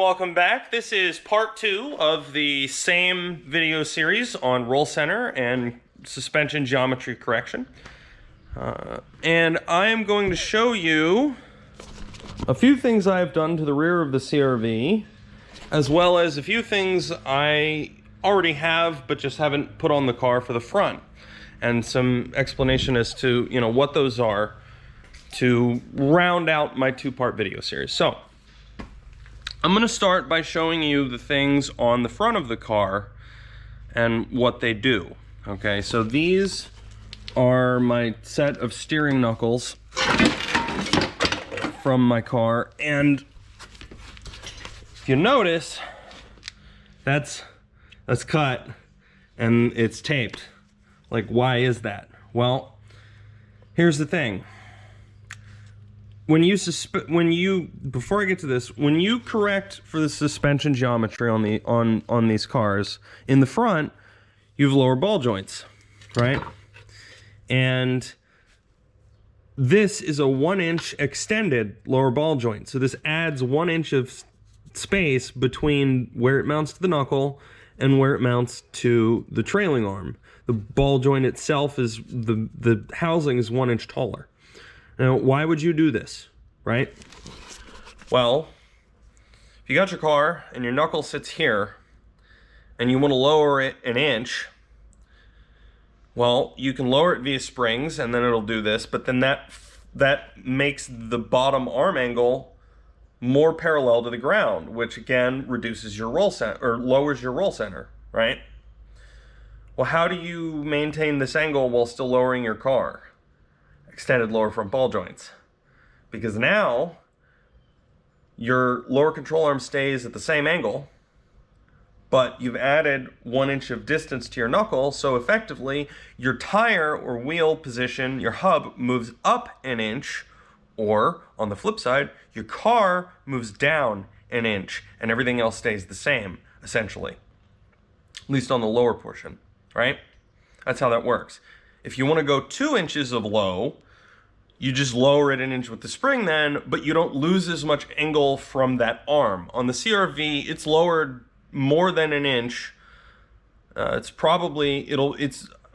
welcome back. This is part 2 of the same video series on roll center and suspension geometry correction. And I am going to show you a few things I've done to the rear of the CRV, as well as a few things I already have but just haven't put on the car for the front, and some explanation as to, you know, what those are to round out my two-part video series. So I'm going to start by showing you the things on the front of the car and what they do. Okay, so these are my set of steering knuckles from my car, and if you notice, that's cut and it's taped. Like, why is that? Well, here's the thing. Before I get to this, when you correct for the suspension geometry on these cars, in the front, you have lower ball joints, right? And this is a 1-inch extended lower ball joint. So this adds 1 inch of space between where it mounts to the knuckle and where it mounts to the trailing arm. The ball joint itself is, the housing is 1 inch taller. Now, why would you do this, right? Well, if you got your car and your knuckle sits here and you want to lower it 1 inch, well, you can lower it via springs and then it'll do this, but then that makes the bottom arm angle more parallel to the ground, which again reduces your roll center, or lowers your roll center, right? Well, how do you maintain this angle while still lowering your car? Extended lower front ball joints, because now your lower control arm stays at the same angle, but you've added 1 inch of distance to your knuckle, so effectively your tire or wheel position, your hub, moves up 1 inch, or on the flip side, your car moves down 1 inch, and everything else stays the same, essentially, at least on the lower portion, right? That's how that works. If you want to go 2 inches of low, you just lower it 1 inch with the spring then, but you don't lose as much angle from that arm. On the CRV, it's lowered more than 1 inch. It's probably,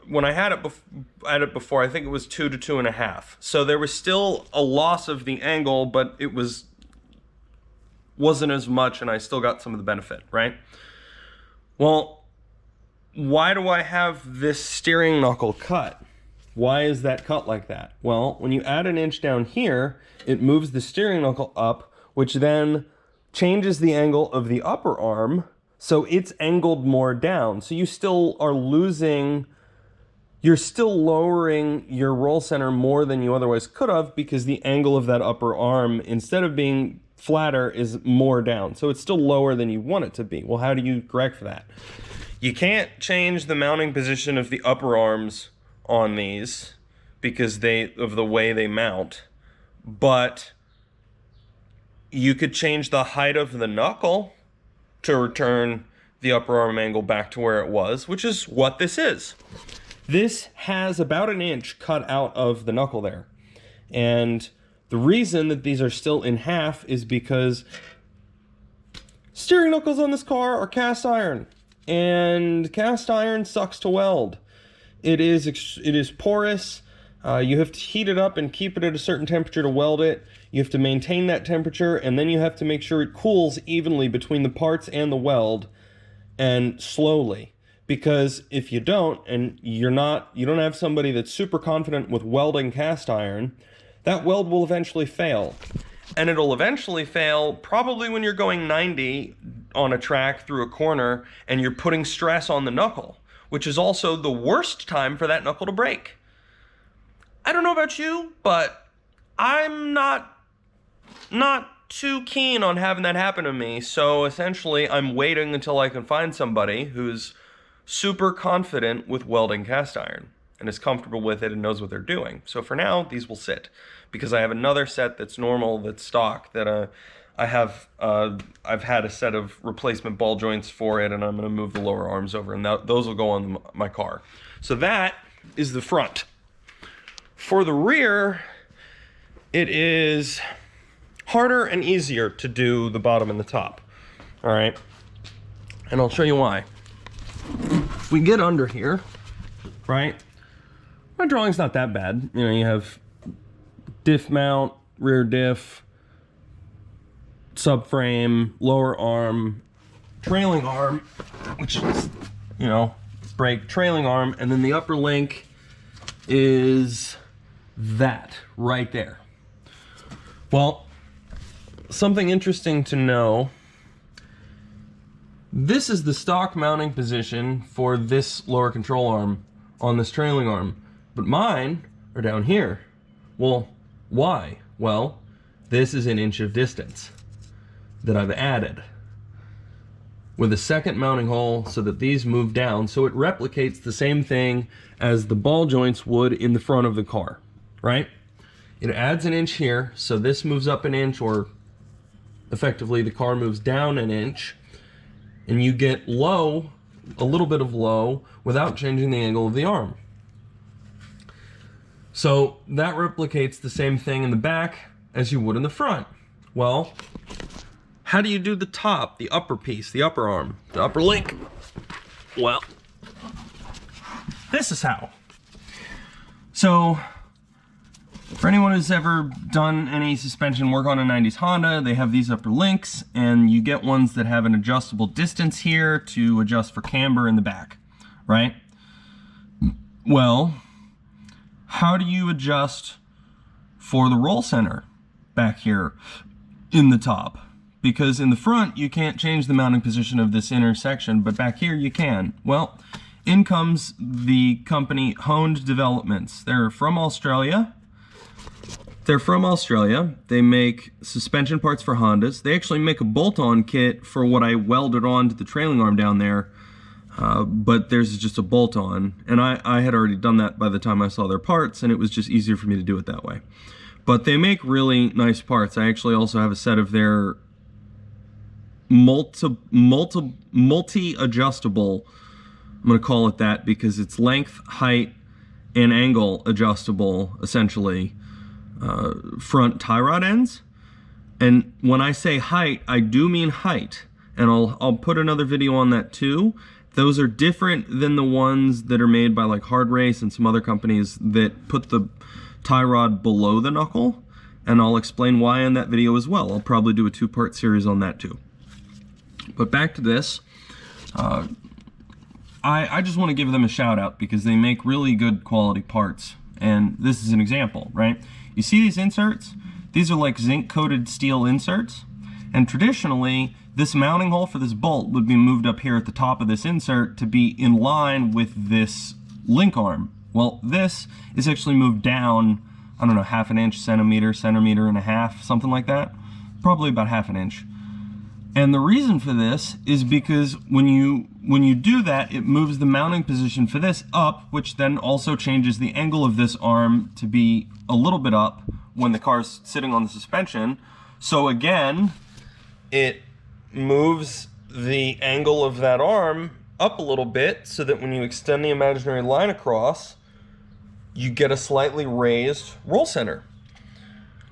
when I had it before, I think it was 2 to 2.5. So there was still a loss of the angle, but it wasn't as much, and I still got some of the benefit, right? Well, why do I have this steering knuckle cut? Why is that cut like that? Well, when you add 1 inch down here, it moves the steering knuckle up, which then changes the angle of the upper arm, so it's angled more down. So you still are you're still lowering your roll center more than you otherwise could have, because the angle of that upper arm, instead of being flatter, is more down. So it's still lower than you want it to be. Well, how do you correct for that? You can't change the mounting position of the upper arms on these because of the way they mount, but you could change the height of the knuckle to return the upper arm angle back to where it was, which is what this is. This has about 1 inch cut out of the knuckle there, and the reason that these are still in half is because steering knuckles on this car are cast iron, and cast iron sucks to weld. It is porous. You have to heat it up and keep it at a certain temperature to weld it. You have to maintain that temperature, and then you have to make sure it cools evenly between the parts and the weld, and slowly. Because if you don't, and you don't have somebody that's super confident with welding cast iron, that weld will eventually fail. And it'll eventually fail probably when you're going 90 on a track through a corner and you're putting stress on the knuckle, which is also the worst time for that knuckle to break. I don't know about you, but I'm not too keen on having that happen to me, so essentially I'm waiting until I can find somebody who's super confident with welding cast iron and is comfortable with it and knows what they're doing. So for now, these will sit, because I have another set that's normal, that's stock, that I've had a set of replacement ball joints for it, and I'm going to move the lower arms over, and those will go on my car. So that is the front. For the rear, it is harder and easier to do the bottom and the top. all right? And I'll show you why. If we get under here, right? My drawing's not that bad. You know, you have diff mount, rear diff, subframe, lower arm, trailing arm, which is, you know, brake, trailing arm, and then the upper link is that right there. Well, something interesting to know, this is the stock mounting position for this lower control arm on this trailing arm, but mine are down here. Well, why? Well, this is an inch of distance that I've added with a second mounting hole so that these move down, so it replicates the same thing as the ball joints would in the front of the car, right? It adds an inch here, so this moves up an inch, or effectively the car moves down an inch, and you get low, a little bit of low, without changing the angle of the arm. So that replicates the same thing in the back as you would in the front. Well, how do you do the top, the upper piece, the upper arm, the upper link? Well, this is how. So, for anyone who's ever done any suspension work on a 90s Honda, they have these upper links, and you get ones that have an adjustable distance here to adjust for camber in the back, right? Well, how do you adjust for the roll center back here in the top? Because in the front, you can't change the mounting position of this intersection, but back here you can. Well, in comes the company Honed Developments. They're from Australia. They make suspension parts for Hondas. They actually make a bolt-on kit for what I welded onto the trailing arm down there, but theirs is just a bolt-on. And I had already done that by the time I saw their parts, and it was just easier for me to do it that way. But they make really nice parts. I actually also have a set of their multi-adjustable, I'm going to call it that because it's length, height, and angle adjustable, essentially, front tie rod ends. And when I say height, I do mean height, and I'll put another video on that too. Those are different than the ones that are made by like Hard Race and some other companies that put the tie rod below the knuckle, and I'll explain why in that video as well. I'll probably do a two-part series on that too. But back to this, I just want to give them a shout out because they make really good quality parts, and this is an example, right? You see these inserts? These are like zinc coated steel inserts, and traditionally this mounting hole for this bolt would be moved up here at the top of this insert to be in line with this link arm. Well, this is actually moved down, I don't know, half an inch, centimeter and a half, something like that. Probably about half an inch. And the reason for this is because when you do that, it moves the mounting position for this up, which then also changes the angle of this arm to be a little bit up when the car's sitting on the suspension. So again, it moves the angle of that arm up a little bit so that when you extend the imaginary line across, you get a slightly raised roll center.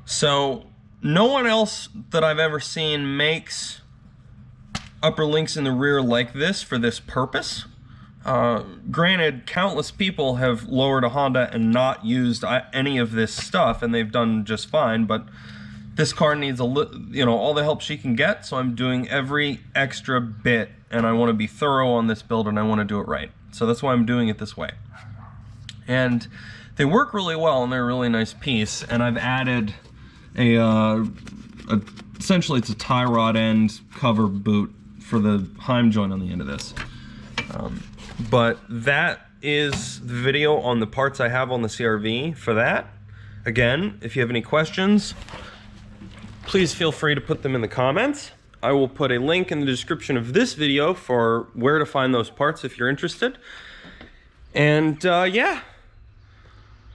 So no one else that I've ever seen makes upper links in the rear like this for this purpose. Granted, countless people have lowered a Honda and not used any of this stuff, and they've done just fine, but this car needs all the help she can get, so I'm doing every extra bit, and I want to be thorough on this build, and I want to do it right. So that's why I'm doing it this way. And they work really well, and they're a really nice piece, and I've added essentially it's a tie rod end cover boot for the Heim joint on the end of this. But that is the video on the parts I have on the CR-V for that. Again, if you have any questions, please feel free to put them in the comments. I will put a link in the description of this video for where to find those parts if you're interested. And yeah,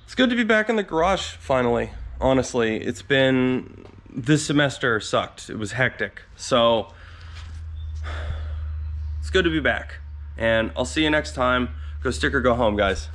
it's good to be back in the garage finally. Honestly, it's been, this semester sucked. It was hectic. So it's good to be back, and I'll see you next time. Go stick or go home, guys.